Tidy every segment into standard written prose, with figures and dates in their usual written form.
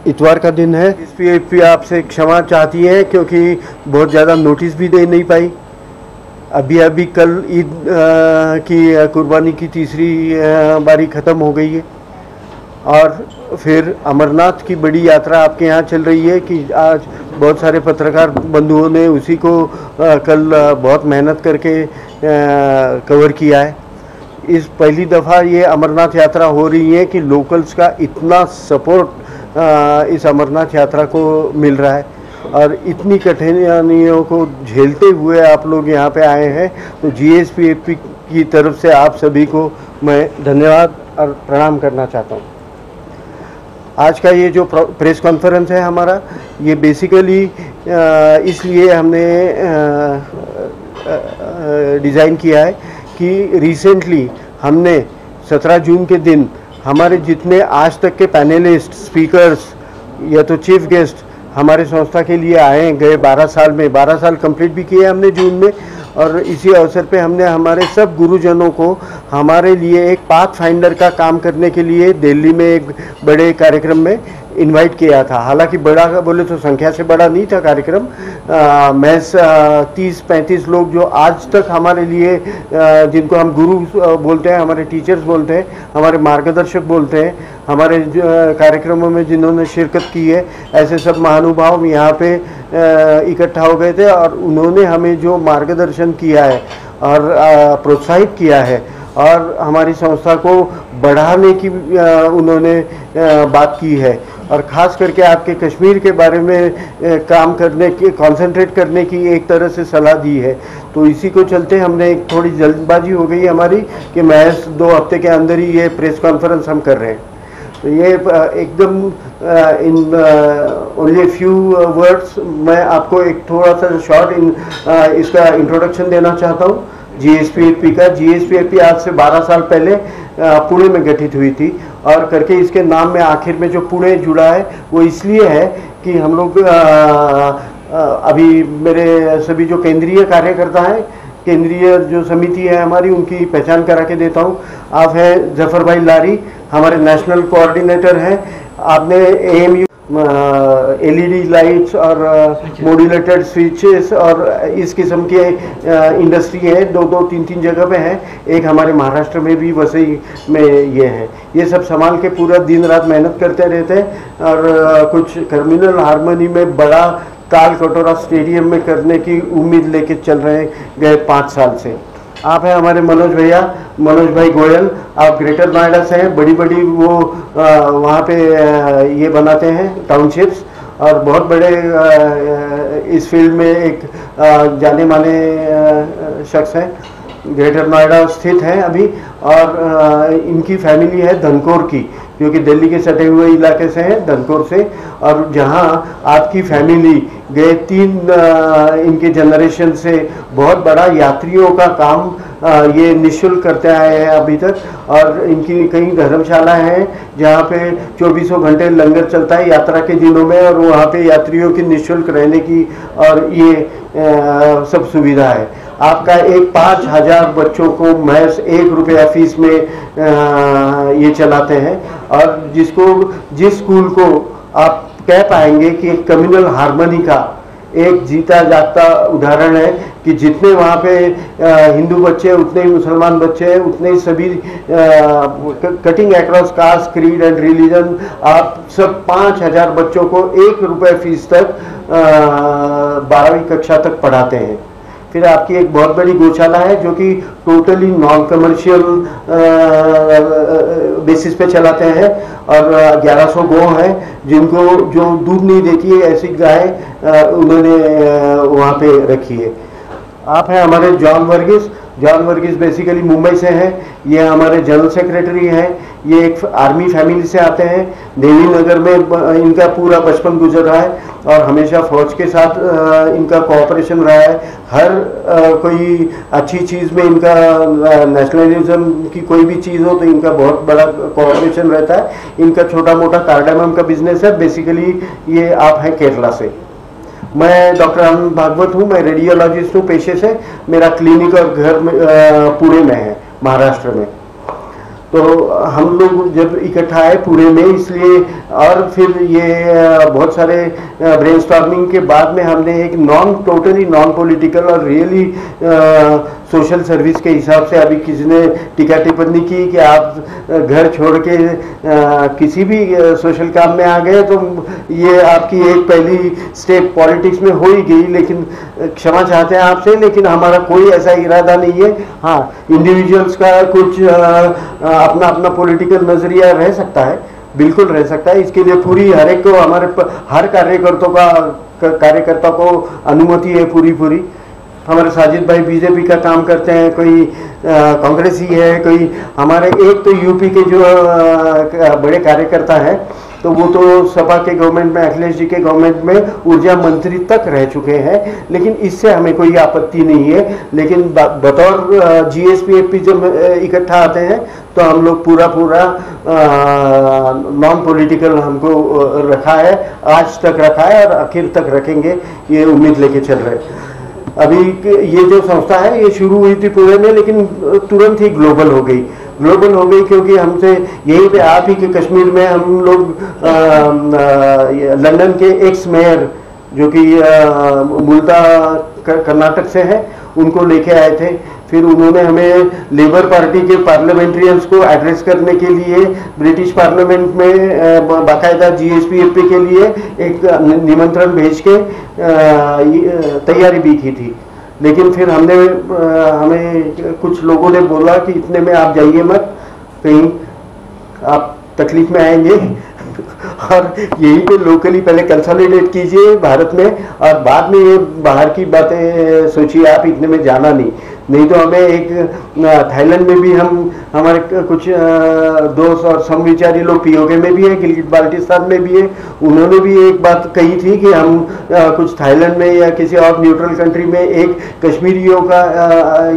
इतवार का दिन है। एसपीएफपी आपसे क्षमा चाहती है क्योंकि बहुत ज़्यादा नोटिस भी दे नहीं पाई। अभी कल ईद की कुर्बानी की तीसरी बारी ख़त्म हो गई है और फिर अमरनाथ की बड़ी यात्रा आपके यहाँ चल रही है कि आज बहुत सारे पत्रकार बंधुओं ने उसी को कल बहुत मेहनत करके कवर किया है। इस पहली दफ़ा ये अमरनाथ यात्रा हो रही है कि लोकल्स का इतना सपोर्ट इस अमरनाथ यात्रा को मिल रहा है और इतनी कठिनाइयों को झेलते हुए आप लोग यहाँ पे आए हैं। तो जीएसपीएफपी की तरफ से आप सभी को मैं धन्यवाद और प्रणाम करना चाहता हूँ। आज का ये जो प्रेस कॉन्फ्रेंस है हमारा, ये बेसिकली इसलिए हमने डिज़ाइन किया है कि रिसेंटली हमने 17 जून के दिन हमारे जितने आज तक के पैनलिस्ट, स्पीकर्स या तो चीफ गेस्ट हमारे संस्था के लिए आए गए 12 साल में, 12 साल कंप्लीट भी किए हमने जून में। और इसी अवसर पे हमने हमारे सब गुरुजनों को हमारे लिए एक पाथ फाइंडर का काम करने के लिए दिल्ली में एक बड़े कार्यक्रम में इनवाइट किया था। हालांकि बड़ा बोले तो संख्या से बड़ा नहीं था कार्यक्रम, महज 30-35 लोग जो आज तक हमारे लिए जिनको हम गुरु बोलते हैं, हमारे टीचर्स बोलते हैं, हमारे मार्गदर्शक बोलते हैं, हमारे कार्यक्रमों में जिन्होंने शिरकत की है, ऐसे सब महानुभाव यहाँ पे इकट्ठा हो गए थे और उन्होंने हमें जो मार्गदर्शन किया है और प्रोत्साहित किया है और हमारी संस्था को बढ़ाने की उन्होंने बात की है और ख़ास करके आपके कश्मीर के बारे में काम करने की, कंसंट्रेट करने की एक तरह से सलाह दी है। तो इसी को चलते हमने एक थोड़ी जल्दबाजी हो गई हमारी कि महज 2 हफ्ते के अंदर ही ये प्रेस कॉन्फ्रेंस हम कर रहे हैं। तो ये एकदम इन ओनली फ्यू वर्ड्स मैं आपको एक थोड़ा सा शॉर्ट इसका इंट्रोडक्शन देना चाहता हूँ जीएसपीएफपी का। जीएसपीएफपी आज से 12 साल पहले पुणे में गठित हुई थी और करके इसके नाम में आखिर में जो पुणे जुड़ा है वो इसलिए है कि हम लोग अभी मेरे सभी जो केंद्रीय कार्यकर्ता हैं, केंद्रीय जो समिति है हमारी, उनकी पहचान करा के देता हूँ। आप हैं जफर भाई लारी, हमारे नेशनल कोऑर्डिनेटर हैं। आपने एएमयू एलईडी लाइट्स और मॉड्यूलेटेड स्विचेस और इस किस्म के इंडस्ट्री है, 2-3 जगह पे हैं। एक हमारे महाराष्ट्र में भी वसई में ये है। ये सब संभाल के पूरा दिन रात मेहनत करते रहते हैं और कुछ कम्युनल हार्मनी में बड़ा ताल कटोरा स्टेडियम में करने की उम्मीद लेके चल रहे गए 5 साल से। आप हैं हमारे मनोज भैया, मनोज भाई गोयल। आप ग्रेटर नोएडा से हैं, बड़ी बड़ी वो वहाँ पे ये बनाते हैं टाउनशिप्स और बहुत बड़े इस फील्ड में एक जाने माने शख्स हैं, ग्रेटर नोएडा स्थित हैं अभी। और इनकी फैमिली है धनकोर की, जो कि दिल्ली के सटे हुए इलाके से हैं, धनकोर से। और जहां आपकी फैमिली गए 3 इनके जनरेशन से बहुत बड़ा यात्रियों का काम ये निःशुल्क करते आए हैं अभी तक। और इनकी कई धर्मशाला हैं जहाँ पे 24 घंटे लंगर चलता है यात्रा के दिनों में और वहाँ पे यात्रियों की निःशुल्क रहने की और ये सब सुविधा है। आपका एक 5000 बच्चों को महज 1 रुपया फीस में ये चलाते हैं। और जिस स्कूल को आप कह पाएंगे कि एक कम्युनल हार्मनी का एक जीता जागता उदाहरण है कि जितने वहाँ पे हिंदू बच्चे उतने ही मुसलमान बच्चे हैं, उतने ही सभी cutting across cast, creed and religion, आप सब 5000 बच्चों को 1 रुपये फीस तक 12वीं कक्षा तक पढ़ाते हैं। फिर आपकी एक बहुत बड़ी गौशाला है जो कि टोटली नॉन कमर्शियल बेसिस पे चलाते हैं और 1100 गौ हैं जिनको जो दूध नहीं देती है ऐसी गाय उन्होंने वहाँ पे रखी है। आप हैं हमारे John Varghese. John Varghese basically Mumbai से हैं, ये हमारे जनरल सेक्रेटरी हैं। ये एक आर्मी फैमिली से आते हैं, देवी नगर में इनका पूरा बचपन गुजर रहा है और हमेशा फौज के साथ इनका कोऑपरेशन रहा है। हर कोई अच्छी चीज़ में इनका नेशनलिज्म की कोई भी चीज़ हो तो इनका बहुत बड़ा कोऑपरेशन रहता है। इनका छोटा मोटा कार्डामम का बिजनेस है। बेसिकली ये आप हैं केरला से। मैं डॉक्टर आनंद भागवत हूँ, मैं रेडियोलॉजिस्ट हूँ पेशे से। मेरा क्लिनिक और घर में पुणे में है, महाराष्ट्र में। तो हम लोग जब इकट्ठा आए पुणे में इसलिए और फिर ये बहुत सारे ब्रेनस्टॉर्मिंग के बाद में हमने एक टोटली नॉन पॉलिटिकल और रियली सोशल सर्विस के हिसाब से, अभी किसी ने टीका टिप्पणी की कि आप घर छोड़ के किसी भी सोशल काम में आ गए तो ये आपकी एक पहली स्टेप पॉलिटिक्स में हो ही गई, लेकिन क्षमा चाहते हैं आपसे, लेकिन हमारा कोई ऐसा इरादा नहीं है। हाँ, इंडिविजुअल्स का कुछ अपना अपना पॉलिटिकल नज़रिया रह सकता है, बिल्कुल रह सकता है, इसके लिए पूरी हर एक को, हमारे हर कार्यकर्ता को अनुमति है पूरी। हमारे साजिद भाई बीजेपी का काम करते हैं, कोई कांग्रेसी है, कोई हमारे एक तो यूपी के जो बड़े कार्यकर्ता हैं, तो वो तो सपा के गवर्नमेंट में, अखिलेश जी के गवर्नमेंट में ऊर्जा मंत्री तक रह चुके हैं, लेकिन इससे हमें कोई आपत्ति नहीं है। लेकिन बतौर जीएसपी जब इकट्ठा आते हैं तो हम लोग पूरा नॉन पॉलिटिकल हमको रखा है, आज तक रखा है और आखिर तक रखेंगे, ये उम्मीद लेके चल रहे हैं। अभी ये जो संस्था है ये शुरू हुई थी पुणे में, लेकिन तुरंत ही ग्लोबल हो गई क्योंकि हमसे यहीं पे आप ही के कश्मीर में हम लोग लंदन के एक्स मेयर जो कि मूलतः कर्नाटक से हैं, उनको लेके आए थे। फिर उन्होंने हमें लेबर पार्टी के पार्लियामेंट्रियंस को एड्रेस करने के लिए ब्रिटिश पार्लियामेंट में बाकायदा जीएसपी के लिए एक निमंत्रण भेज के तैयारी भी की थी। लेकिन फिर हमें कुछ लोगों ने बोला कि इतने में आप जाइए मत, कहीं आप तकलीफ में आएंगे और यहीं पे लोकली पहले कंसोलिडेट कीजिए भारत में, और बाद में ये बाहर की बातें सोचिए, आप इतने में जाना नहीं तो हमें एक थाईलैंड में भी हमारे कुछ दोस्त और समविचारी लोग पीओके में भी है, गिलगित बाल्टिस्तान में भी है, उन्होंने भी एक बात कही थी कि हम कुछ थाईलैंड में या किसी और न्यूट्रल कंट्री में एक कश्मीरियों का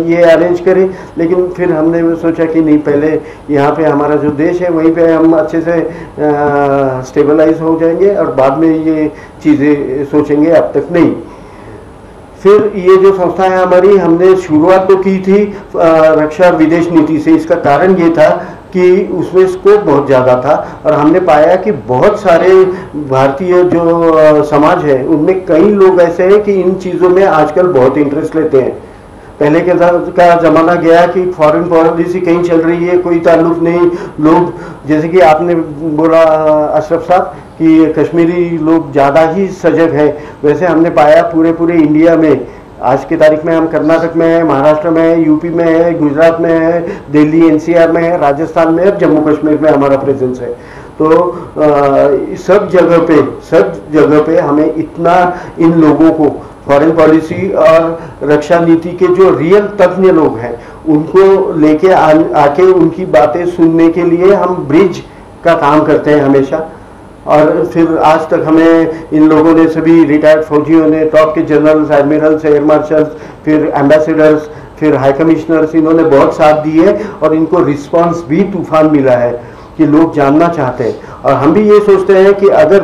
ये अरेंज करें। लेकिन फिर हमने सोचा कि नहीं, पहले यहाँ पे हमारा जो देश है वहीं पे हम अच्छे से स्टेबलाइज हो जाएंगे और बाद में ये चीज़ें सोचेंगे, अब तक नहीं। फिर ये जो संस्था है हमारी, हमने शुरुआत तो की थी रक्षा और विदेश नीति से। इसका कारण ये था कि उसमें स्कोप बहुत ज़्यादा था और हमने पाया कि बहुत सारे भारतीय जो समाज है उनमें कई लोग ऐसे हैं कि इन चीज़ों में आजकल बहुत इंटरेस्ट लेते हैं। पहले के का ज़माना गया कि फॉरेन पॉलिसी कहीं चल रही है, कोई ताल्लुक नहीं, लोग जैसे कि आपने बोला अशरफ साहब कि कश्मीरी लोग ज़्यादा ही सजग हैं, वैसे हमने पाया पूरे इंडिया में आज की तारीख में हम कर्नाटक में है, महाराष्ट्र में है, यूपी में है, गुजरात में है, दिल्ली एनसीआर में है, राजस्थान में है, जम्मू कश्मीर में हमारा प्रेजेंस है। तो सब जगह पे हमें इतना इन लोगों को फॉरेन पॉलिसी और रक्षा नीति के जो रियल तज्ञ लोग हैं उनको लेके आके उनकी बातें सुनने के लिए हम ब्रिज का काम करते हैं हमेशा। और फिर आज तक हमें इन लोगों ने, सभी रिटायर्ड फौजियों ने, टॉप के जनरल्स, एडमिरल्स, एयर मार्शल्स, फिर एम्बेसडर्स, फिर हाई कमिश्नर्स, इन्होंने बहुत साथ दिए और इनको रिस्पांस भी तूफान मिला है कि लोग जानना चाहते हैं। और हम भी ये सोचते हैं कि अगर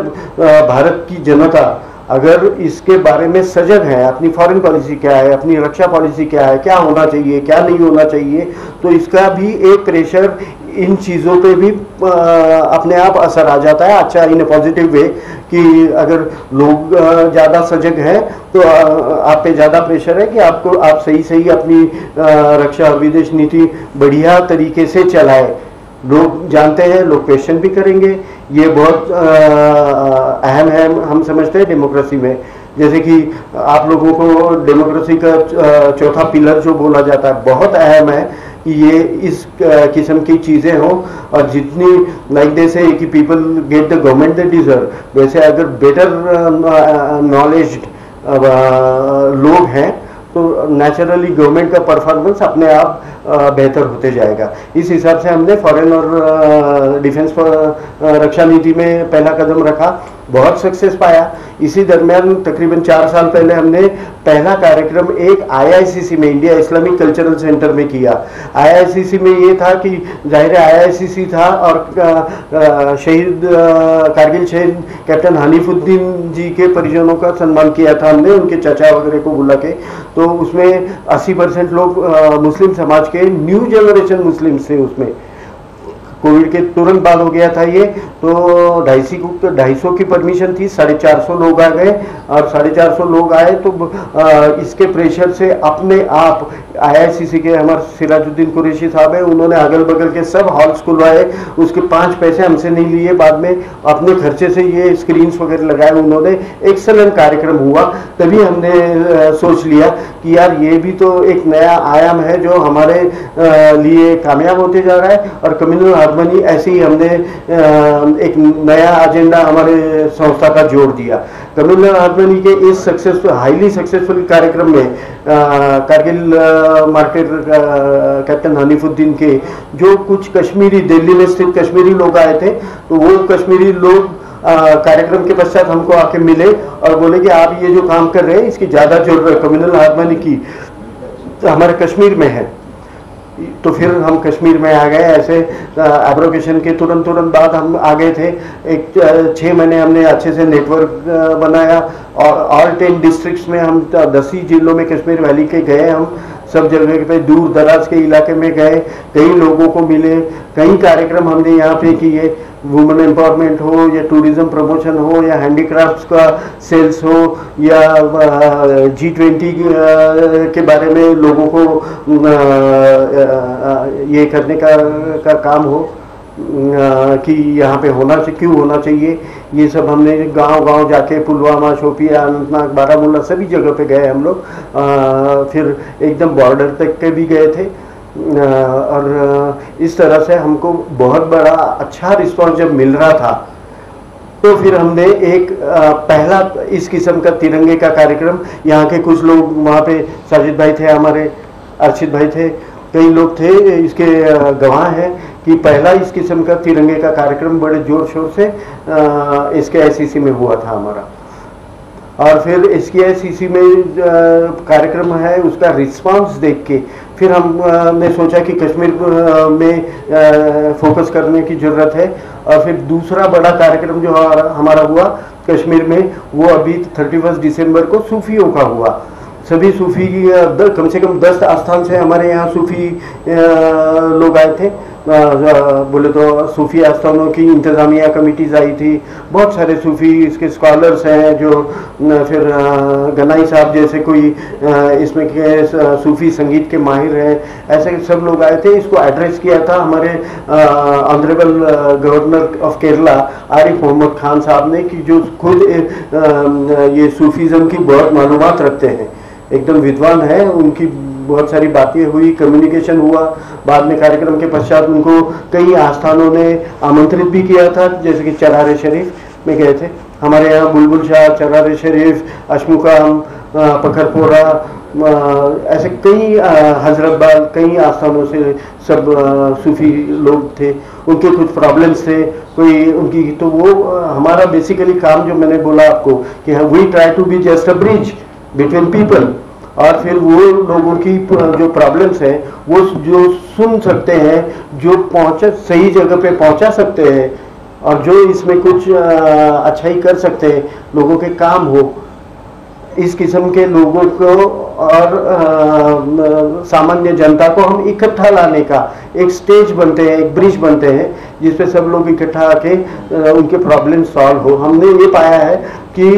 भारत की जनता अगर इसके बारे में सजग है, अपनी फॉरेन पॉलिसी क्या है, अपनी रक्षा पॉलिसी क्या है, क्या होना चाहिए, क्या नहीं होना चाहिए, तो इसका भी एक प्रेशर इन चीज़ों पे भी अपने आप असर आ जाता है, अच्छा, इन ए पॉजिटिव वे, कि अगर लोग ज़्यादा सजग हैं तो आप पे ज़्यादा प्रेशर है कि आप सही अपनी रक्षा विदेश नीति बढ़िया तरीके से चलाएं। लोग जानते हैं, लोग क्वेश्चन भी करेंगे, ये बहुत अहम है हम समझते हैं डेमोक्रेसी में। जैसे कि आप लोगों को डेमोक्रेसी का चौथा पिलर जो बोला जाता है, बहुत अहम है कि ये इस किस्म की चीज़ें हों, और जितनी लाइक दे से कि people get the government they deserve, वैसे अगर बेटर नॉलेज्ड लोग हैं तो नेचुरली गवर्नमेंट का परफॉर्मेंस अपने आप बेहतर होते जाएगा। इस हिसाब से हमने फॉरेन और डिफेंस रक्षा नीति में पहला कदम रखा, बहुत सक्सेस पाया। इसी दरमियान तकरीबन 4 साल पहले हमने पहला कार्यक्रम एक आईआईसीसी में, इंडिया इस्लामिक कल्चरल सेंटर में किया। आईआईसीसी में ये था कि जाहिर है आईआईसीसी था और शहीद कारगिल शहीद कैप्टन हनीफुद्दीन जी के परिजनों का सम्मान किया था हमने, उनके चाचा वगैरह को बुला के। तो उसमें 80% लोग मुस्लिम समाज के, न्यू जनरेशन मुस्लिम थे उसमें, कोविड के तुरंत बाद हो गया था ये, तो 250 की परमिशन थी, 450 लोग आ गए, और 450 लोग आए तो इसके प्रेशर से अपने आप IICC के हमारे सिराजुद्दीन कुरैशी साहब है, उन्होंने अगल बगल के सब हॉल्स खुलवाए, उसके 5 पैसे हमसे नहीं लिए, बाद में अपने खर्चे से ये स्क्रीन्स वगैरह लगाए उन्होंने। एक्सेलेंट कार्यक्रम हुआ। तभी हमने सोच लिया कि यार ये भी तो एक नया आयाम है जो हमारे लिए कामयाब होते जा रहा है, और कम्युनल हार्मनी ऐसे ही हमने एक नया एजेंडा हमारे संस्था का जोड़ दिया। कम्युनल हार्मनी के इस हाईली सक्सेसफुल कार्यक्रम में कारगिल मार्केट कैप्टन हनीफुद्दीन के जो कुछ कश्मीरी, दिल्ली में स्थित कश्मीरी लोग आए थे, तो वो कश्मीरी लोग कार्यक्रम के पश्चात हमको आके मिले और बोले कि आप ये जो काम कर रहे हैं इसकी ज़्यादा जरूरत कम्युनल हार्मनी की तो हमारे कश्मीर में है। तो फिर हम कश्मीर में आ गए। ऐसे एब्रोगेशन के तुरंत बाद हम आ गए थे। 6 महीने हमने अच्छे से नेटवर्क बनाया, और ऑल 10 डिस्ट्रिक्ट्स में हम 10 ही जिलों में कश्मीर वैली के गए। हम सब जगह पे दूर दराज के इलाके में गए, कई लोगों को मिले, कई कार्यक्रम हमने यहाँ पे किए, वुमेन एम्पावरमेंट हो या टूरिज्म प्रमोशन हो या हैंडीक्राफ्ट्स का सेल्स हो या G20 के बारे में लोगों को ये करने का काम हो कि यहाँ पे क्यों होना चाहिए। ये सब हमने गांव जाके पुलवामा, शोपियां, अनंतनाग, बारामूला सभी जगह पे गए हम लोग। फिर एकदम बॉर्डर तक के भी गए थे, और इस तरह से हमको बहुत बड़ा अच्छा रिस्पॉन्स जब मिल रहा था, तो फिर हमने एक पहला इस किस्म का तिरंगे का कार्यक्रम, यहाँ के कुछ लोग वहाँ पे साजिद भाई थे, हमारे अर्शिद भाई थे, कई लोग थे, इसके गवाह हैं कि पहला इस किस्म का तिरंगे का कार्यक्रम बड़े जोर शोर से इसके ICC में हुआ था हमारा। और फिर इसके ICC में कार्यक्रम है, उसका रिस्पांस देख के फिर हमने सोचा कि कश्मीर में फोकस करने की ज़रूरत है। और फिर दूसरा बड़ा कार्यक्रम जो हमारा हुआ कश्मीर में, वो अभी 31 दिसंबर को सूफियों का हुआ। सभी सूफी कम से कम 10 आस्थान से हमारे यहाँ सूफी लोग आए थे। बोले तो सूफी आस्थानों की इंतज़ामिया कमेटीज आई थी, बहुत सारे सूफी इसके स्कॉलर्स हैं जो फिर गनाई साहब जैसे कोई इसमें के सूफी संगीत के माहिर हैं, ऐसे सब लोग आए थे। इसको एड्रेस किया था हमारे honourable governor of Kerala Arif Mohammad Khan sahab ने, कि जो खुद ये सूफीज़म की बहुत मालूमात रखते हैं, एकदम विद्वान है। उनकी बहुत सारी बातें हुई, कम्युनिकेशन हुआ। बाद में कार्यक्रम के पश्चात उनको कई आस्थानों ने आमंत्रित भी किया था, जैसे कि चरार शरीफ में गए थे हमारे यहाँ, बुलबुल शाह, चरार शरीफ, अशमुकाम, पखरपोरा, ऐसे कई हजरतबाल, कई आस्थानों से सब सूफी लोग थे। उनके कुछ प्रॉब्लम्स थे कोई उनकी, तो वो हमारा बेसिकली काम जो मैंने बोला आपको कि we try to be just a bridge between people. और फिर वो लोगों की जो प्रॉब्लम्स हैं वो जो सुन सकते हैं, जो सही जगह पे पहुंचा सकते हैं, और जो इसमें कुछ अच्छाई कर सकते हैं, लोगों के काम हो, इस किस्म के लोगों को और सामान्य जनता को हम इकट्ठा लाने का एक स्टेज बनते हैं, एक ब्रिज बनते हैं, जिसपे सब लोग इकट्ठा आके उनके प्रॉब्लम सॉल्व हो। हमने ये पाया है कि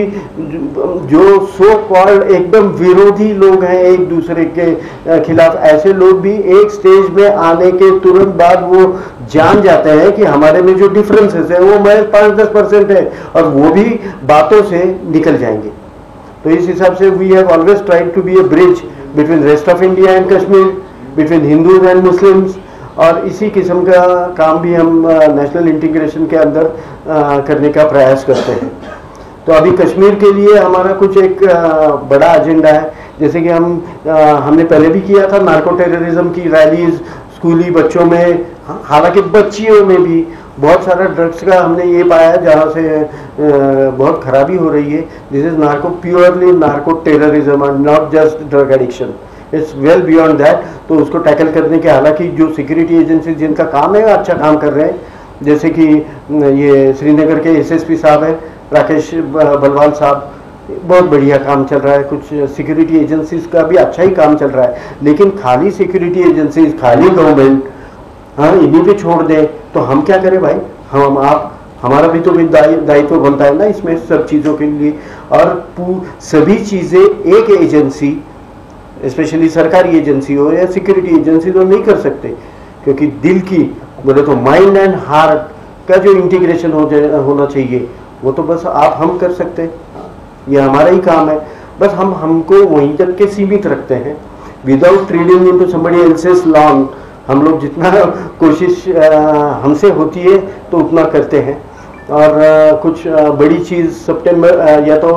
जो सो कॉल्ड एकदम विरोधी लोग हैं एक दूसरे के खिलाफ, ऐसे लोग भी एक स्टेज में आने के तुरंत बाद वो जान जाते हैं कि हमारे में जो डिफरेंसेस है वो महज 5-10% है, और वो भी बातों से निकल जाएंगे। तो इस हिसाब से we have always tried to be a bridge between rest of India and Kashmir, between Hindus and Muslims, और इसी किस्म का काम भी हम नेशनल इंटीग्रेशन के अंदर करने का प्रयास करते हैं। तो अभी कश्मीर के लिए हमारा कुछ एक बड़ा एजेंडा है, जैसे कि हमने पहले भी किया था नार्को टेररिज्म की रैलीज स्कूली बच्चों में, हालांकि बच्चियों में भी बहुत सारा ड्रग्स का हमने ये पाया जहाँ से बहुत खराबी हो रही है। This is purely narco terrorism and not just drug addiction, it's well beyond that. तो उसको टैकल करने के हालांकि जो सिक्योरिटी एजेंसी जिनका काम है अच्छा काम कर रहे हैं, जैसे कि ये श्रीनगर के SSP साहब हैं राकेश बलवाल साहब, बहुत बढ़िया काम चल रहा है। कुछ सिक्योरिटी एजेंसीज का भी अच्छा ही काम चल रहा है, लेकिन खाली सिक्योरिटी एजेंसीज, खाली गवर्नमेंट हाँ इन्हीं पे छोड़ दें तो हम क्या करें भाई, हम आप हमारा भी तो दायित्व बनता है ना इसमें सब चीज़ों के लिए। और सभी चीज़ें एक एजेंसी, स्पेशली सरकारी एजेंसी हो या सिक्योरिटी एजेंसी, तो नहीं कर सकते, क्योंकि दिल की बोले तो माइंड एंड हार्ट का जो इंटीग्रेशन होना चाहिए वो तो बस आप हम कर सकते हैं, ये हमारा ही काम है। बस हमको वहीं तक के सीमित रखते हैं, without trading into somebody else's long. हम लोग जितना कोशिश हमसे होती है तो उतना करते हैं। और कुछ बड़ी चीज़ सितंबर या तो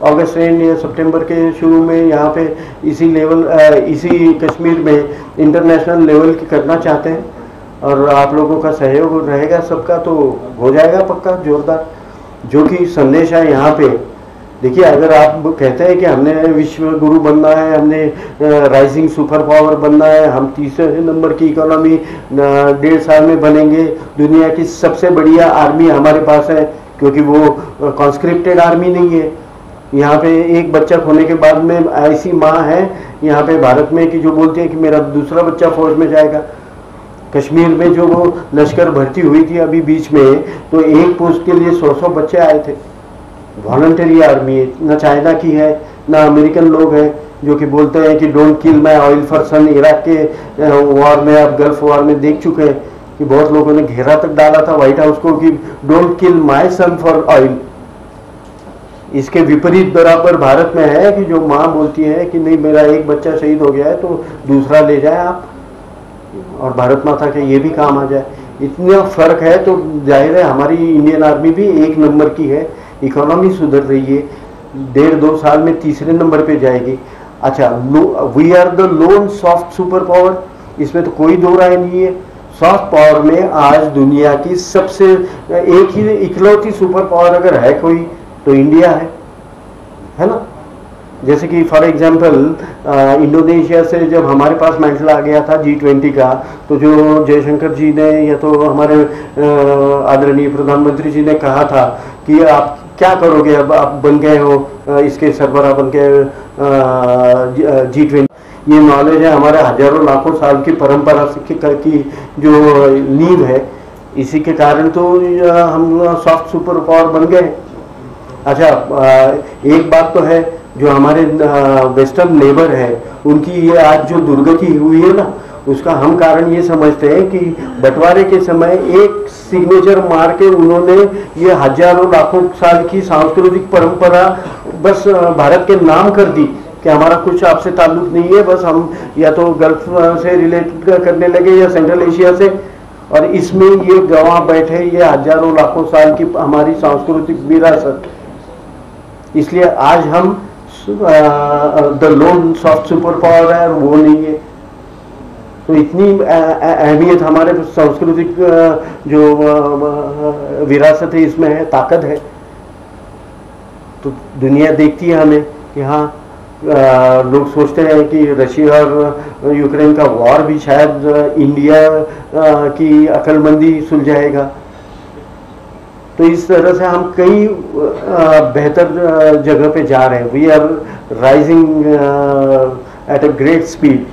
अगस्त एंड या सितंबर के शुरू में यहाँ पे इसी लेवल इसी कश्मीर में इंटरनेशनल लेवल की करना चाहते हैं, और आप लोगों का सहयोग रहेगा सबका तो हो जाएगा पक्का जोरदार। जो कि संदेश है यहाँ पे, देखिए अगर आप कहते हैं कि हमने विश्व गुरु बनना है, हमने राइजिंग सुपर पावर बनना है, हम तीसरे नंबर की इकोनॉमी 1.5 साल में बनेंगे, दुनिया की सबसे बढ़िया आर्मी हमारे पास है, क्योंकि वो कॉन्स्क्रिप्टेड आर्मी नहीं है। यहाँ पे एक बच्चा खोने के बाद में ऐसी माँ है यहाँ पे भारत में कि जो बोलती है कि मेरा दूसरा बच्चा फौज में जाएगा। कश्मीर में जो वो लश्कर भर्ती हुई थी अभी बीच में, तो एक पोस्ट के लिए 100 बच्चे आए थे। वॉलंटरी आर्मी है, ना चाइना की है ना अमेरिकन लोग हैं जो कि बोलते हैं कि don't kill my oil for son. Iraq के वॉर में, आप गल्फ वॉर में देख चुके हैं कि बहुत लोगों ने घेरा तक डाला था व्हाइट हाउस को कि don't kill my son for oil. इसके विपरीत बराबर भारत में है कि जो माँ बोलती है कि नहीं मेरा एक बच्चा शहीद हो गया है तो दूसरा ले जाए आप, और भारत माता के ये भी काम आ जाए। इतना फर्क है, तो जाहिर है हमारी इंडियन आर्मी भी 1 नंबर की है, इकोनॉमी सुधर रही है, 1.5-2 साल में तीसरे नंबर पे जाएगी। अच्छा, we are the lone soft super power, इसमें तो कोई दो राय नहीं है। सॉफ्ट पावर में आज दुनिया की सबसे एक ही इकलौती सुपर पावर अगर है कोई तो इंडिया है ना। जैसे कि फॉर एग्जांपल इंडोनेशिया से जब हमारे पास मेडल आ गया था G20 का, तो जो जयशंकर जी ने या तो हमारे आदरणीय प्रधानमंत्री जी ने कहा था कि आप क्या करोगे, अब आप बन गए हो इसके सरबराह बन गए G20। ये नॉलेज है हमारे हजारों लाखों साल की परंपरा की जो नींव है, इसी के कारण तो हम सॉफ्ट सुपर पावर बन गए। अच्छा, एक बात तो है, जो हमारे वेस्टर्न नेबर है उनकी ये आज जो दुर्गति हुई है ना, उसका हम कारण ये समझते हैं कि बंटवारे के समय एक सिग्नेचर मार के उन्होंने ये हजारों लाखों साल की सांस्कृतिक परंपरा बस भारत के नाम कर दी कि हमारा कुछ आपसे ताल्लुक नहीं है, बस हम या तो गल्फ से रिलेट करने लगे या सेंट्रल एशिया से, और इसमें ये गंवा बैठे ये हजारों लाखों साल की हमारी सांस्कृतिक विरासत। इसलिए आज हम the lone soft super power है, वो नहीं है। तो इतनी अहमियत हमारे सांस्कृतिक जो विरासत है इसमें है, ताकत है। तो दुनिया देखती है हमें कि हाँ, लोग सोचते हैं कि रशिया और यूक्रेन का वॉर भी शायद इंडिया की अक्लमंदी सुलझाएगा। तो इस तरह से हम कई बेहतर जगह पे जा रहे हैं। We are rising at a great speed,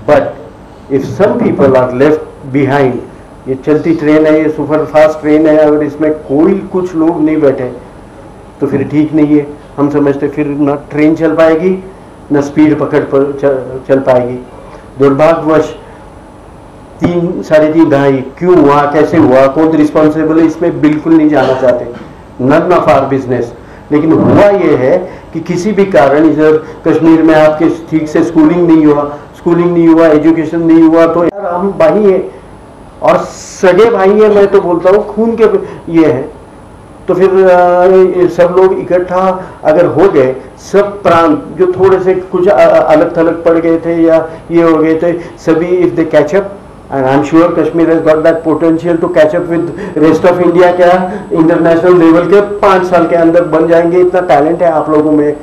but if some people are left behind, ये चलती ट्रेन है, ये सुपर फास्ट ट्रेन है, अगर इसमें कोई कुछ लोग नहीं बैठे तो फिर ठीक नहीं है। हम समझते फिर ना ट्रेन चल पाएगी न स्पीड पकड़ पर चल पाएगी। दुर्भाग्यवश 3-3.5 दहाई क्यों हुआ, कैसे हुआ, कौन रिस्पॉन्सिबल है, इसमें बिल्कुल नहीं जाना चाहते, नन ऑफ आवर बिजनेस। लेकिन हुआ ये है कि किसी भी कारण इधर कश्मीर में आपके ठीक से स्कूलिंग नहीं हुआ, एजुकेशन नहीं हुआ, तो यार हम भाई हैं और सगे भाई हैं, मैं तो बोलता हूँ खून के ये है। तो फिर सब लोग इकट्ठा अगर हो गए, सब प्रांत जो थोड़े से कुछ अलग थलग पड़ गए थे या ये हो गए थे, सभी if they catch up, and I'm sure Kashmir has got that potential to catch up with rest of India, क्या इंटरनेशनल लेवल के 5 साल के अंदर बन जाएंगे। इतना टैलेंट है आप लोगों में,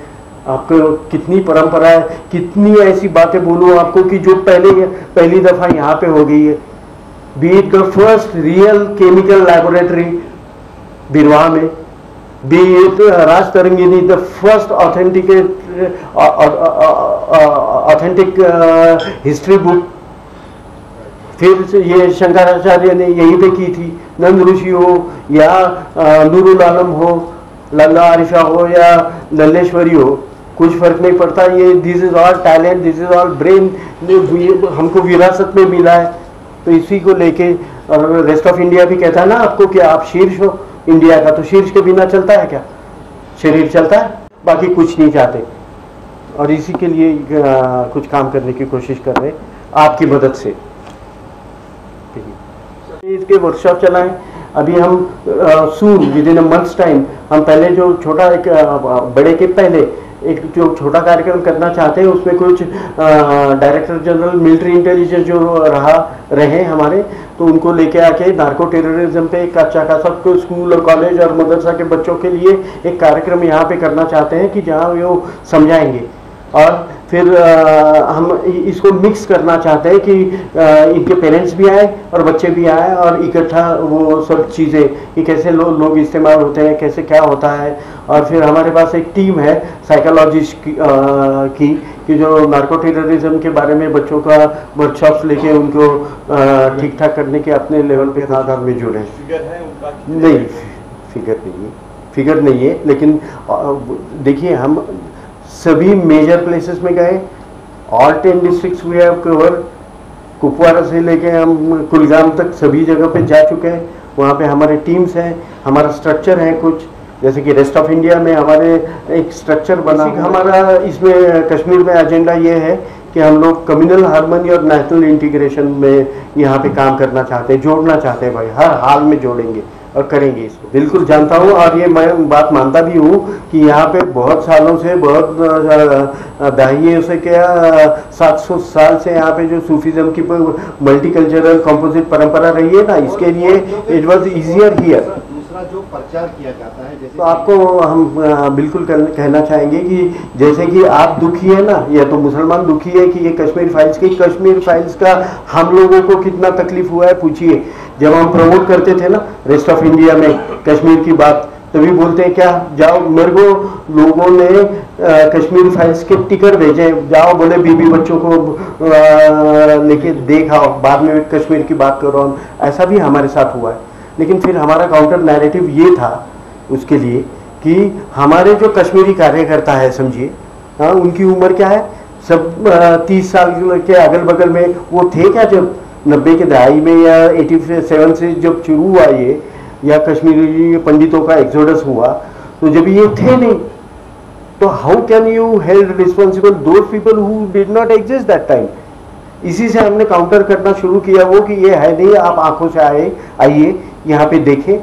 आपको कितनी परंपरा है, कितनी ऐसी बातें बोलूँ आपको कि जो पहली दफ़ा यहाँ पे हो गई है। B it the first real chemical laboratory बिरवा में, B it Raj Tarangini the first authentic history book फिर से ये शंकराचार्य ने यहीं पे की थी, नंद ऋषि हो या नूरुल आलम हो, लल्ला आरिफा हो या लल्लेश्वरी हो, कुछ फर्क नहीं पड़ता। ये this is all talent, this is all brain, हमको विरासत में मिला है। तो इसी को लेके, और रेस्ट ऑफ इंडिया भी कहता है ना आपको कि आप शीर्ष हो इंडिया का, तो शीर्ष के बिना चलता है क्या? शरीर चलता है, बाकी कुछ नहीं चाहते। और इसी के लिए कुछ काम करने की कोशिश कर रहे हैं आपकी मदद से। इसके वर्कशॉप चलाएं। अभी हम soon with in a months time, हम पहले जो छोटा एक बड़े के पहले एक जो छोटा कार्यक्रम करना चाहते हैं, उसमें कुछ डायरेक्टर जनरल मिलिट्री इंटेलिजेंस जो रहे हमारे, तो उनको लेके आके नार्को टेररिज्म पे एक अच्छा खासा स्कूल और कॉलेज और मदरसा के बच्चों के लिए एक कार्यक्रम यहाँ पे करना चाहते हैं कि जहाँ वो समझाएंगे। और फिर हम इसको मिक्स करना चाहते हैं कि इनके पेरेंट्स भी आए और बच्चे भी आए, और इकट्ठा वो सब चीज़ें कि कैसे लोग इस्तेमाल होते हैं, कैसे क्या होता है। और फिर हमारे पास एक टीम है साइकोलॉजिस्ट की जो नार्को टेररिज्म के बारे में बच्चों का वर्कशॉप्स लेके उनको ठीक ठाक करने के अपने लेवल पे आधार में जुड़े। नहीं, फिगर नहीं है, लेकिन देखिए हम सभी मेजर प्लेसेस में गए, all 10 districts we have cover, Kupwara से लेके हम कुलगाम तक सभी जगह पे जा चुके हैं। वहाँ पे हमारे टीम्स हैं, हमारा स्ट्रक्चर है कुछ, जैसे कि रेस्ट ऑफ इंडिया में हमारे एक स्ट्रक्चर बना। हमारा इसमें कश्मीर में एजेंडा ये है कि हम लोग कम्युनल हार्मनी और नेशनल इंटीग्रेशन में यहाँ पे काम करना चाहते हैं, जोड़ना चाहते हैं भाई, हर हाल में जोड़ेंगे और करेंगे इसको। बिल्कुल जानता हूँ, और ये मैं बात मानता भी हूँ कि यहाँ पे बहुत सालों से, बहुत दहाइयों से, क्या 700 साल से यहाँ पे जो सूफीज़म की मल्टीकल्चरल कंपोजिट परंपरा रही है ना, इसके लिए इट वाज इजियर हियर। जो प्रचार किया जाता है, जैसे तो आपको हम बिल्कुल कहना चाहेंगे कि जैसे कि आप दुखी है ना, या तो मुसलमान दुखी है कि ये कश्मीर फाइल्स का हम लोगों को कितना तकलीफ हुआ है पूछिए। जब हम प्रमोट करते थे ना रेस्ट ऑफ इंडिया में कश्मीर की बात, तभी बोलते हैं क्या, जाओ, मेरे को लोगों ने कश्मीर फाइल्स के टिकर भेजे, जाओ बोले बीबी बच्चों को लेके देखाओ, बाद में कश्मीर की बात करो। ऐसा भी हमारे साथ हुआ है, लेकिन फिर हमारा काउंटर नैरेटिव ये था उसके लिए कि हमारे जो कश्मीरी कार्यकर्ता है, समझिए, हाँ, उनकी उम्र क्या है, सब 30 साल के अगल बगल में वो थे क्या जब 90 के दहाई में या 87 से जब शुरू हुआ ये, या कश्मीरी पंडितों का एक्सोडस हुआ, तो जब ये थे नहीं, तो how can you held responsible those people who did not exist that time. इसी से हमने काउंटर करना शुरू किया वो कि ये है नहीं, आप आंखों से आइए यहाँ पे देखें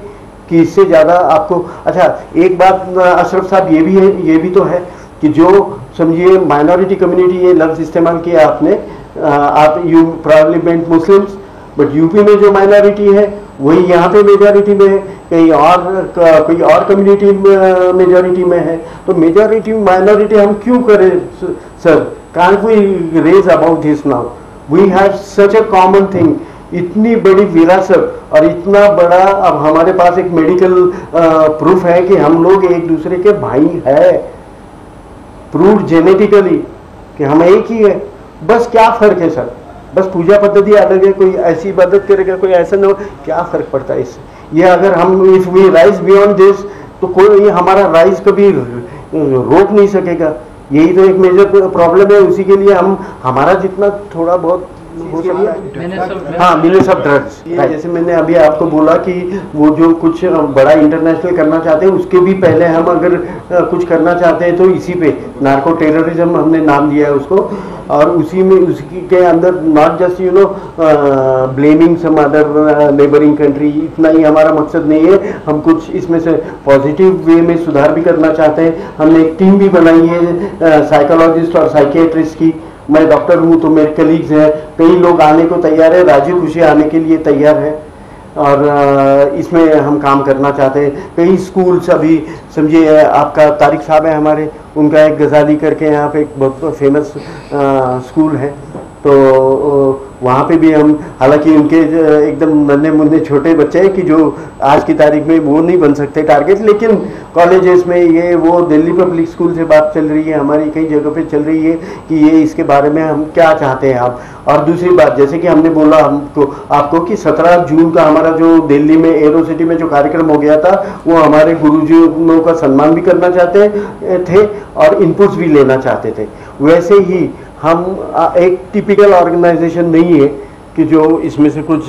कि इससे ज़्यादा आपको। अच्छा, एक बात अशरफ साहब ये भी तो है कि जो समझिए माइनॉरिटी कम्युनिटी, ये लफ्ज़ इस्तेमाल किया आपने, आप you probably meant Muslims, but UP में जो माइनॉरिटी है वही यहाँ पे मेजॉरिटी में है, कहीं और कोई और कम्युनिटी मेजॉरिटी में है। तो मेजॉरिटी माइनॉरिटी हम क्यों करें sir? Can't we raise about this now? We have such a common thing, इतनी बड़ी विरासत और इतना बड़ा, अब हमारे पास एक मेडिकल प्रूफ है कि हम लोग एक दूसरे के भाई है, प्रूव जेनेटिकली कि हम एक ही है। बस क्या फर्क है सर? बस पूजा पद्धति अलग है, कोई ऐसी इबादत करेगा, कोई ऐसा ना हो, क्या फर्क पड़ता है इससे? ये अगर हम if we rise beyond this, तो कोई हमारा राइज कभी रोक नहीं सकेगा। यही तो एक मेजर प्रॉब्लम है, उसी के लिए हम हमारा जितना थोड़ा बहुत हो सकता है। हाँ, मिनिट्स ऑफ ड्रग्स, जैसे मैंने अभी आपको बोला कि वो जो कुछ बड़ा इंटरनेशनल करना चाहते हैं, उसके भी पहले हम अगर कुछ करना चाहते हैं तो इसी पे नार्को टेररिज्म हमने नाम दिया है उसको, और उसी में उसकी के अंदर not just you know blaming some other neighbouring country, इतना ही हमारा मकसद नहीं है। हम कुछ इसमें से पॉजिटिव वे में सुधार भी करना चाहते हैं। हमने एक टीम भी बनाई है साइकोलॉजिस्ट और साइकियाट्रिस्ट की। मैं डॉक्टर हूँ तो मेरे कलीग्स हैं, कई लोग आने को तैयार है, राजी खुशी आने के लिए तैयार है, और इसमें हम काम करना चाहते हैं। कई स्कूल्स अभी समझिए, आपका तारिक साहब है हमारे, उनका एक गजाली करके यहाँ पे एक बहुत फेमस स्कूल है, तो वहाँ पे भी हम, हालांकि उनके एकदम नन्हे मुन्ने छोटे बच्चे हैं कि जो आज की तारीख में वो नहीं बन सकते टारगेट, लेकिन कॉलेजेस में ये वो दिल्ली पब्लिक स्कूल से बात चल रही है, हमारी कई जगह पे चल रही है कि ये इसके बारे में हम क्या चाहते हैं आप। और दूसरी बात, जैसे कि हमने बोला आपको कि 17 जून का हमारा जो दिल्ली में एरो सिटी में जो कार्यक्रम हो गया था, वो हमारे गुरुजियों का सम्मान भी करना चाहते थे और इनपुट्स भी लेना चाहते थे। वैसे ही हम एक टिपिकल ऑर्गेनाइजेशन नहीं है कि जो इसमें से कुछ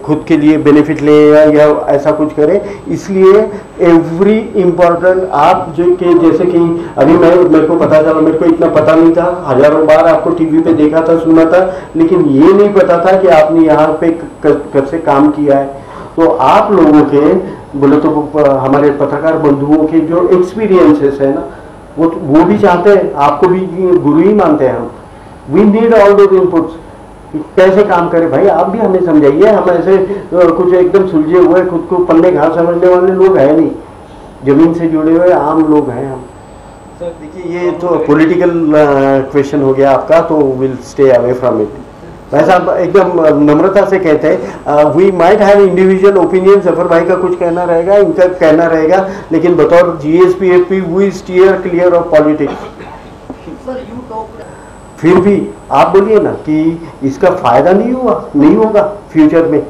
खुद के लिए बेनिफिट ले या ऐसा कुछ करे, इसलिए एवरी इम्पोर्टेंट आप जो कि जैसे कि अभी मेरे को पता चला, मेरे को इतना पता नहीं था, हजारों बार आपको टीवी पे देखा था, सुना था, लेकिन ये नहीं पता था कि आपने यहाँ पे कब से काम किया है। तो आप लोगों के बोले तो हमारे पत्रकार बंधुओं के जो एक्सपीरियंसेस है ना, वो भी चाहते हैं, आपको भी गुरु ही मानते हैं हम। We need all those inputs, कैसे काम करें भाई, आप भी हमें समझाइए। हम ऐसे कुछ एकदम सुलझे हुए खुद को पन्ने घास समझने वाले लोग हैं नहीं, जमीन से जुड़े हुए आम लोग हैं हम। सर देखिए, ये तो पॉलिटिकल क्वेश्चन हो गया आपका, तो will stay away from it. वैसे आप एकदम नम्रता से कहते हैं, we might have individual opinion, Zafar भाई का कुछ कहना रहेगा, इनका कहना रहेगा, लेकिन बतौर GSPFP we steer clear of politics. फिर भी आप बोलिए ना कि इसका फायदा नहीं होगा फ्यूचर में।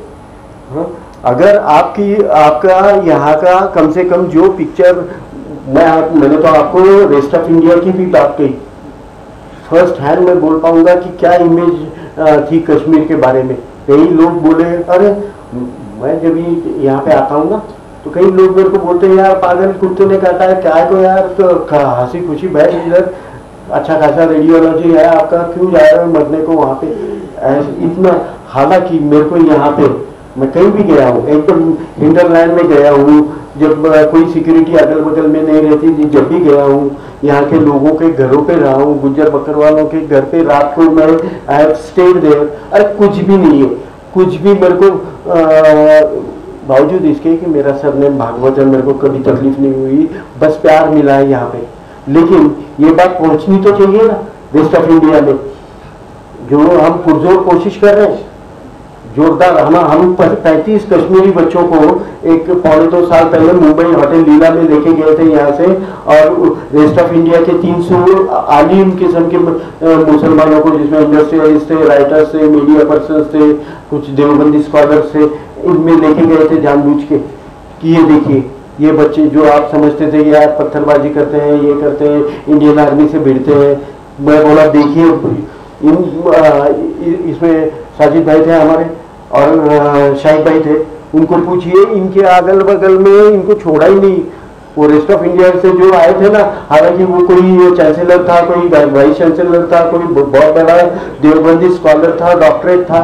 हाँ? अगर आपका यहाँ का कम से कम जो पिक्चर, मैंने तो आपको रेस्ट ऑफ इंडिया की भी बात कही, फर्स्ट हैंड मैं बोल पाऊंगा कि क्या इमेज थी कश्मीर के बारे में। कई लोग बोले, अरे मैं जब यहाँ पे आता हूँ ना, तो कई लोग मेरे को बोलते हैं, यार पागल कुत्ते ने काटा है क्या को यार, तो हंसी खुशी बैठ इधर, अच्छा खासा रेडियोलॉजी है आपका, क्यों जा रहे हो मरने को वहाँ पे इतना। हालांकि मेरे को यहाँ पे, मैं कहीं भी गया हूँ, एकदम इंटरलैंड में गया हूँ, जब कोई सिक्योरिटी अगल बगल में नहीं रहती थी, जब भी गया हूँ, यहाँ के लोगों के घरों पे रहा हूँ, गुज्जर बकरवालों के घर पे रात को मैं आई हैव स्टेड देयर। अरे कुछ भी नहीं है, कुछ भी मेरे को बावजूद इसके कि मेरा सरनेम भागवत है, मेरे को कभी तकलीफ नहीं हुई, बस प्यार मिला है यहाँ पे। लेकिन ये बात पहुंचनी तो चाहिए ना वेस्ट ऑफ इंडिया में, जो हम पुरजोर कोशिश कर रहे हैं जोरदार। हम 35 कश्मीरी बच्चों को एक 1.25 साल पहले मुंबई होटल लीला में लेके गए थे यहाँ से, और वेस्ट ऑफ इंडिया के 300 आलिम किस्म के मुसलमानों को, जिसमें इंडस्ट्रियलिस्ट थे, राइटर्स थे, मीडिया पर्सन थे, कुछ देवबंदी स्कॉलर्स थे, इनमें लेके गए थे जानबूझ के कि ये देखिए, ये बच्चे जो आप समझते थे यार पत्थरबाजी करते हैं, ये करते हैं, इंडियन आर्मी से भिड़ते हैं। मैं बोला देखिए, इसमें साजिद भाई थे हमारे और शाहिद भाई थे, उनको पूछिए, इनके अगल बगल में इनको छोड़ा ही नहीं। वो रेस्ट ऑफ इंडिया से जो आए थे ना, हालांकि वो कोई चांसलर था, कोई वाइस चांसलर था, कोई बहुत बड़ा देवबंदी स्कॉलर था, डॉक्टरेट था,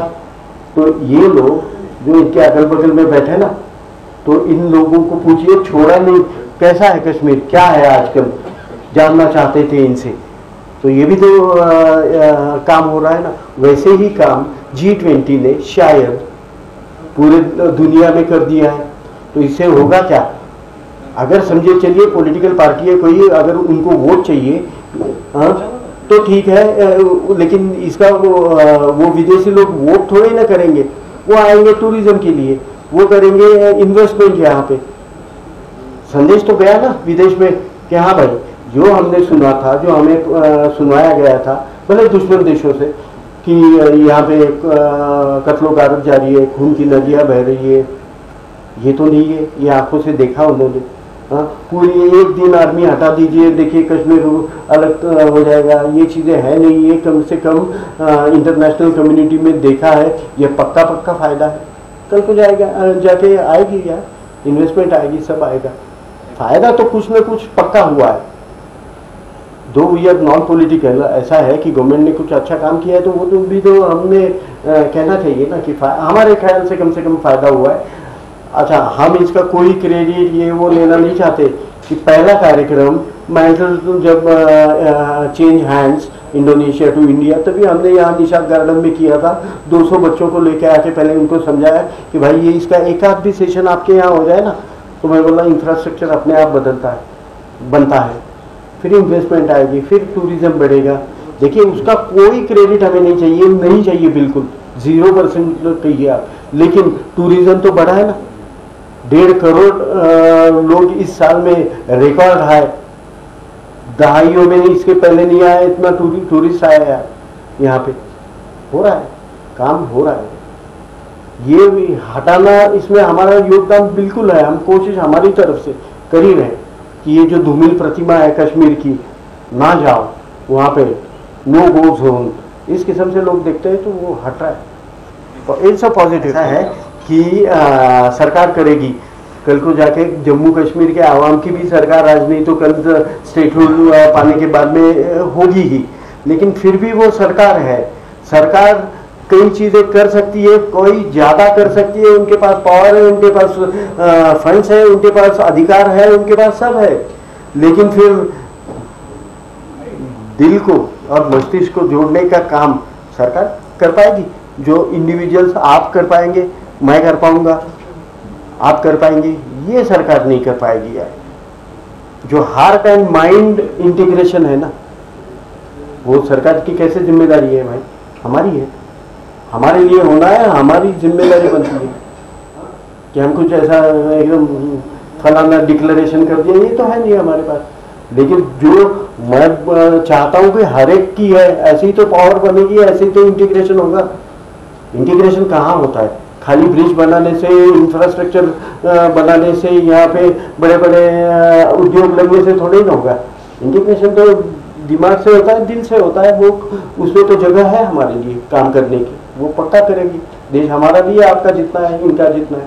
तो ये लोग जो इनके अगल बगल में बैठे ना, तो इन लोगों को पूछिए, छोड़ा नहीं। कैसा है कश्मीर, क्या है आजकल, जानना चाहते थे इनसे। तो ये भी तो काम हो रहा है ना। वैसे ही काम G20 ने शायद पूरे दुनिया में कर दिया है। तो इससे होगा क्या, अगर समझे चलिए पॉलिटिकल पार्टी है कोई, अगर उनको वोट चाहिए, तो ठीक है, लेकिन इसका वो विदेशी लोग वोट थोड़े ना करेंगे, वो आएंगे टूरिज्म के लिए, वो करेंगे इन्वेस्टमेंट। यहाँ पे संदेश तो गया ना विदेश में कि हाँ भाई, जो हमने सुना था, जो हमें सुनाया गया था भले दुश्मन देशों से कि यहाँ पे कत्लो गारत जारी है, खून की नदियाँ बह रही है, ये तो नहीं है, ये आंखों से देखा उन्होंने। हाँ, पूरी एक दिन आर्मी हटा दीजिए, देखिए कश्मीर अलग हो जाएगा, ये चीज़ें हैं नहीं, ये कम से कम इंटरनेशनल कम्युनिटी में देखा है, ये पक्का फ़ायदा है। कल को जाएगा, जाके आएगी यार, इन्वेस्टमेंट आएगी, सब आएगा, फ़ायदा तो कुछ ना कुछ पक्का हुआ है। दो वी आर नॉन पॉलिटिकल, ऐसा है कि गवर्नमेंट ने कुछ अच्छा काम किया है तो वो तो भी तो हमने कहना चाहिए ना कि हमारे ख्याल से कम फ़ायदा हुआ है। अच्छा, हम इसका कोई क्रेडिट ये वो लेना नहीं चाहते कि पहला कार्यक्रम मैंटल जब change hands Indonesia to India, तभी हमने यहाँ निशाद गार्डन में किया था। 200 बच्चों को लेके आके पहले उनको समझाया कि भाई ये इसका एक आध भी सेशन आपके यहाँ हो जाए ना, तो मैं बोला इंफ्रास्ट्रक्चर अपने आप बनता है, फिर इन्वेस्टमेंट आएगी, फिर टूरिज्म बढ़ेगा, देखिए उसका कोई क्रेडिट हमें नहीं चाहिए बिल्कुल 0% कहिए आप, लेकिन टूरिज्म तो बढ़ा है ना। 1.5 करोड़ लोग इस साल में रिकॉर्ड है, दहाइयों में इसके पहले नहीं आया इतना टूरिस्ट आया है यहाँ पे। हो रहा है, काम हो रहा है। ये भी हटाना, इसमें हमारा योगदान बिल्कुल है। हम कोशिश हमारी तरफ से कर ही रहे कि ये जो धूमिल प्रतिमा है कश्मीर की, ना जाओ वहाँ पे, नो गो जोन, इस किस्म से लोग देखते हैं तो वो हट रहा है। तो इट्स अ पॉजिटिव है कि सरकार करेगी। कल को जाके जम्मू कश्मीर के आवाम की भी सरकार, आज नहीं तो कल स्टेटहुड पाने के बाद में होगी ही, लेकिन फिर भी वो सरकार है। सरकार कई चीज़ें कर सकती है, कोई ज़्यादा कर सकती है, उनके पास पावर है, उनके पास फंड्स है, उनके पास अधिकार है, उनके पास सब है, लेकिन फिर दिल को और मस्तिष्क को जोड़ने का काम सरकार कर पाएगी। जो इंडिविजुअल्स आप कर पाएंगे, मैं कर पाऊंगा, आप कर पाएंगे, ये सरकार नहीं कर पाएगी यार। जो हार्ट एंड माइंड इंटीग्रेशन है ना, वो सरकार की कैसे जिम्मेदारी है भाई? हमारी है, हमारे लिए होना है, हमारी जिम्मेदारी बनती है कि हम कुछ ऐसा एकदम फलाना डिक्लेरेशन कर दिया, ये तो है नहीं हमारे पास। लेकिन जो मैं चाहता हूँ कि हर एक की है, ऐसी तो पावर बनेगी, ऐसी तो इंटीग्रेशन होगा। इंटीग्रेशन कहाँ होता है? खाली ब्रिज बनाने से, इंफ्रास्ट्रक्चर बनाने से, यहाँ पे बड़े बड़े उद्योग लगने से थोड़ी ना होगा। इंटीग्रेशन तो दिमाग से होता है, दिल से होता है। वो उसमें तो जगह है हमारे लिए काम करने की, वो पक्का करेगी। देश हमारा भी है, आपका जितना है, इनका जितना है।